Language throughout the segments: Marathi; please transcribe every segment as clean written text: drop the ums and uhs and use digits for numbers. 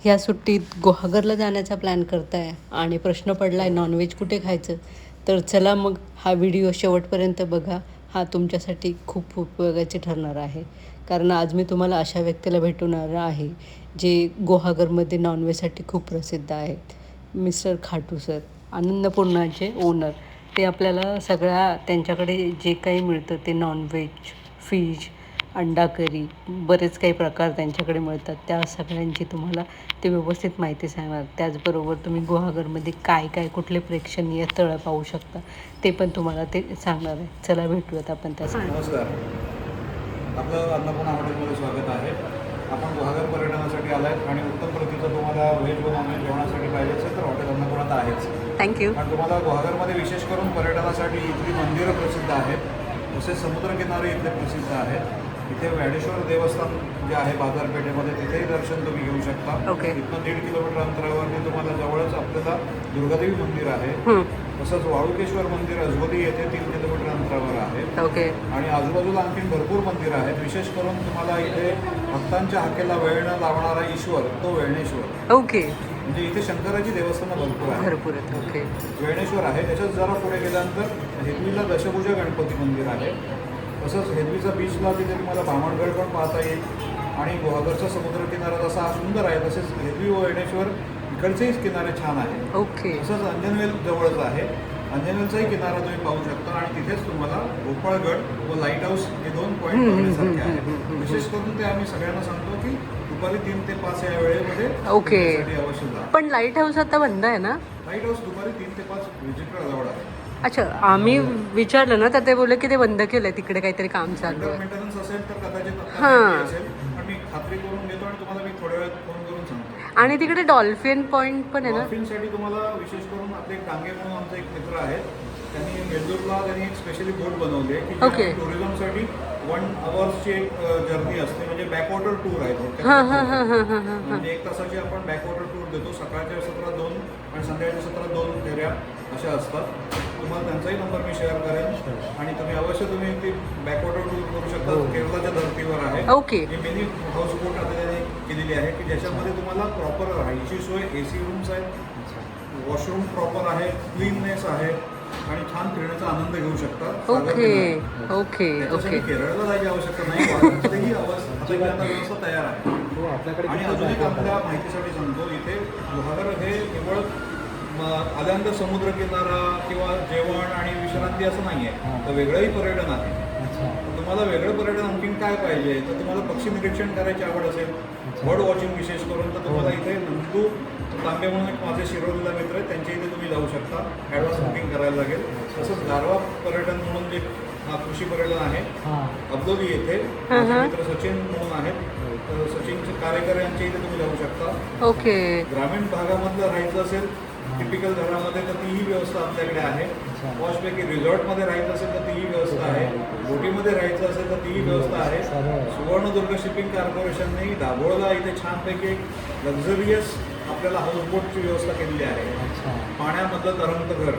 ह्या सुट्टीत गुहागरला जाण्याचा प्लॅन करताय आणि प्रश्न पडला आहे नॉनव्हेज कुठे खायचं, तर चला मग हा व्हिडिओ शेवटपर्यंत बघा. हा तुमच्यासाठी खूप उपयोगाचे ठरणार आहे, कारण आज मी तुम्हाला अशा व्यक्तीला भेटवणार आहे जे गुहागरमध्ये नॉनव्हेजसाठी खूप प्रसिद्ध आहेत. मिस्टर खाटू सर, अन्नपूर्णाचे ओनर. ते आपल्याला सगळ्या त्यांच्याकडे जे काही मिळतं ते नॉनव्हेज, फिश, अंडा करी, बरेच काही प्रकार त्यांच्याकडे मिळतात. त्या सगळ्यांची तुम्हाला ते व्यवस्थित माहिती सांगणार. त्याचबरोबर तुम्ही गुहागरमध्ये काय काय कुठले प्रेक्षणीय स्थळं पाहू शकता ते पण तुम्हाला ते सांगणार आहे. चला भेटूयात आपण त्यासाठी. नमस्कार, आपलं अन्नपूर्णा हॉटेलमध्ये स्वागत आहे. आपण गुहागर पर्यटनासाठी आलात आणि उत्तम प्रतीचं तुम्हाला व्हेज व नॉनव्हेज जेवणासाठी पाहिजे असेल तर हॉटेल अन्नपूर्णा तर आहेच. थँक्यू. पण तुम्हाला गुहागरमध्ये विशेष करून पर्यटनासाठी इथली मंदिरं प्रसिद्ध आहेत, तसेच समुद्रकिनारे इथले प्रसिद्ध आहेत. इथे व्याडेश्वर देवस्थान जे आहे बाजारपेठेमध्ये, तिथेही दर्शन तुम्ही घेऊ शकता. इथनं 1.5 किलोमीटर अंतरावरती तुम्हाला जवळच आपल्याला दुर्गादेवी मंदिर आहे. तसंच वाळुकेश्वर मंदिर अजवली येथे 3 किलोमीटर अंतरावर आहे. आणि आजूबाजूला आणखी भरपूर मंदिरं आहेत. विशेष करून तुम्हाला इथे भक्तांच्या हाकेला वेळ न लावणारा ईश्वर तो वेळणेश्वर. म्हणजे इथे शंकराची देवस्थानं भरपूर आहेत. वेळणेश्वर आहे. त्याच्यात जरा पुढे गेल्यानंतर हेदवीला दशभुजा गणपती मंदिर आहे. तसंच हेदवीचा बीचला तिथे तुम्हाला भामणगड पण पाहता येईल. आणि गुहागरचा समुद्रकिनारा जसा हा सुंदर आहे, तसेच हेदवी व वेळणेश्वर इकडचेही किनारे छान आहे. तसंच अंजनवेल जवळच आहे. अंजनवेलचाही किनारा तुम्ही पाहू शकता. आणि तिथेच तुम्हाला गोपाळगड व लाईट हाऊस हे 2 पॉईंट बघण्यासारखे आहेत. विशेष करून ते आम्ही सगळ्यांना सांगतो की दुपारी 3 ते 5 या वेळेमध्ये अवश्य जा. पण लाईट हाऊस आता बंद आहे ना? लाईट हाऊस दुपारी 3 ते 5 व्हिजिटर जवळ आहे. अच्छा, आम्ही विचारलं ना तर ते बोलले की ते बंद केलंय, तिकडे काहीतरी काम चालू आहे. मेंटेनन्स असेल तर कदाचित असेल, पण मी खात्री करून घेतो आणि तुम्हाला मी थोड्या वेळात फोन करून सांगतो. आणि तिकडे डॉल्फिन पॉइंट पण आहे ना? डॉल्फिनसाठी तुम्हाला विशेष करून आपले डांगे म्हणून आमचे एक मित्र आहेत, त्यांनी मेंदूरला एक स्पेशली बोट बनवली आहे की टुरिझमसाठी 1 आवर्सची एक जर्नी असते. म्हणजे बॅकवॉटर टूर आहे थोडक्यात. म्हणजे 1 तासाची आपण बॅकवॉटर टूर देतो. सकाळच्या सत्रात 2 आणि संध्याकाळच्या सत्रात 2 फेऱ्या अशा असतात. तुम्हाला त्यांचाही नंबर मी शेअर करेन आणि तुम्ही अवश्य ती बॅकवॉटर टूर करू शकता. केरळाच्या धर्तीवर आहे. ही मिनी हाऊस बोट आता त्यांनी केलेली आहे की ज्याच्यामध्ये तुम्हाला प्रॉपर राहायची सोय, AC रूम्स आहेत, वॉशरूम प्रॉपर आहे, क्लीननेस आहे आणि छान फिरण्याचा आनंद घेऊ शकता. केरळला जायची आवश्यकता नाही. आता व्यवस्था तयार आहे. आणि अजून एक आपल्या माहितीसाठी सांगतो, इथे गुहागर हे केवळ आल्यानंतर समुद्रकिनारा किंवा जेवण आणि विश्रांती असं नाही आहे, तर वेगळंही पर्यटन आहे. तुम्हाला वेगळं पर्यटन आणखीन काय पाहिजे, तर तुम्हाला पक्षी निरीक्षण करायची आवड असेल, बर्ड वॉचिंग विशेष करून, तर तुम्हाला इथे नंदू तांबे म्हणून एक माझे शिरोलीला मित्र आहेत, त्यांच्या इथे तुम्ही जाऊ शकता. ॲडव्हान्स बुकिंग करायला लागेल. तसंच गारवा पर्यटन म्हणून जे कृषी पर्यटन आहे अब्दोली येथे, मित्र सचिन म्हणून आहेत, तर सचिन कार्यकर यांच्या इथे तुम्ही जाऊ शकता. ग्रामीण भागामधलं राहायचं असेल टिपिकल घरामध्ये तर तीही व्यवस्था आपल्याकडे आहे. पॉशपैकी रिसॉर्टमध्ये राहायचं असेल तर तीही व्यवस्था आहे. बोटीमध्ये राहायचं असेल तर तीही व्यवस्था आहे. सुवर्णदुर्ग शिपिंग कॉर्पोरेशनने दाभोळला इथे छानपैकी एक लक्झरियस आपल्याला हाऊसबोटची व्यवस्था केलेली आहे. पाण्यामधलं तरंगत घर.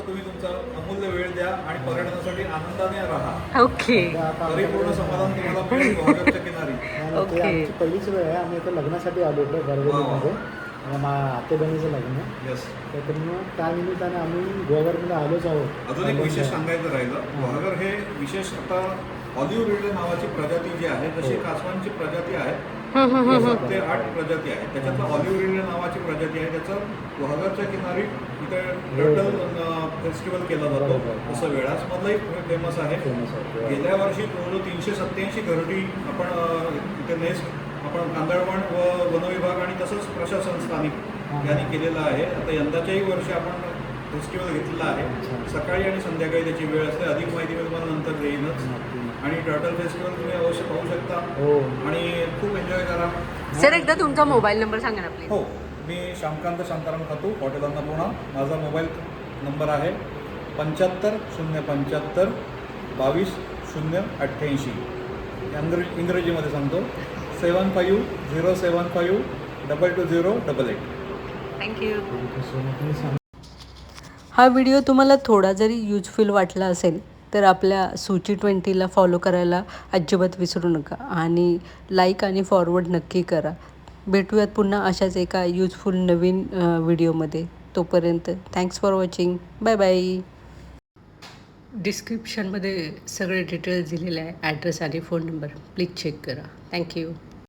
तुम्ही तुमचा अमूल्य वेळ द्या आणि पर्यटनासाठी आनंदाने राहा. परिपूर्ण समाधान तुम्हाला मिळेल गुहागरच्या किनारी. पहिलीच वेळ आहे. आम्ही इथं लग्नासाठी आलो होतो गरगडीमध्ये, आते बहिणीचं लग्न. तर मग त्यानिमित्ताने आम्ही गुहागरमध्ये आलोच आहोत. अजून एक विशेष सांगायचं राहिलं, गुहागर हे विशेष आता ऑलिव्ह रिडले नावाची प्रजाती जी आहे, जशी कासवांची प्रजाती आहे 7 ते 8 प्रजाती आहेत, त्याच्यातला ऑलिव्ह रिडले नावाची प्रजाती आहे. त्याचं गुहागरच्या किनारी इथे टर्टल फेस्टिवल केला जातो. तसं वेळासमधलाही फेमस आहे. गेल्या वर्षी जवळजवळ 387 घरटी आपण इथे आपण कांदळवण व वनविभाग आणि तसंच प्रशासन स्थानिक यांनी केलेलं आहे. आता यंदाच्याही वर्षी आपण फेस्टिवल घेतलेला आहे. सकाळी आणि संध्याकाळी त्याची वेळ असते. अधिक माहिती मी तुम्हाला नंतर देईनच. आणि टर्टल फेस्टिवल तुम्ही अवश्य पाहू शकता आणि खूप एन्जॉय करा. सर, एकदा तुमचा मोबाईल नंबर सांगा ना प्लीज. हो, मी श्यामकांत शांताराम खातू, हॉटेल अन्नपूर्णा. माझा मोबाईल नंबर आहे 75 075 22 088. इंग्रजीमध्ये सांगतो 75 075 22088. थँक्यू. हा व्हिडिओ तुम्हाला थोडा जरी युजफुल वाटला असेल तर आपल्या सूची 20ला फॉलो करायला अजिबात विसरू नका आणि लाईक आणि फॉरवर्ड नक्की करा. भेटूयात पुन्हा अशाच एका यूजफुल नवीन व्हिडिओमध्ये. तोपर्यंत thanks for watching. Bye bye. डिस्क्रिप्शनमध्ये सगळे डिटेल्स दिलेले आहे, ॲड्रेस आणि फोन नंबर. प्लीज चेक करा. थँक्यू.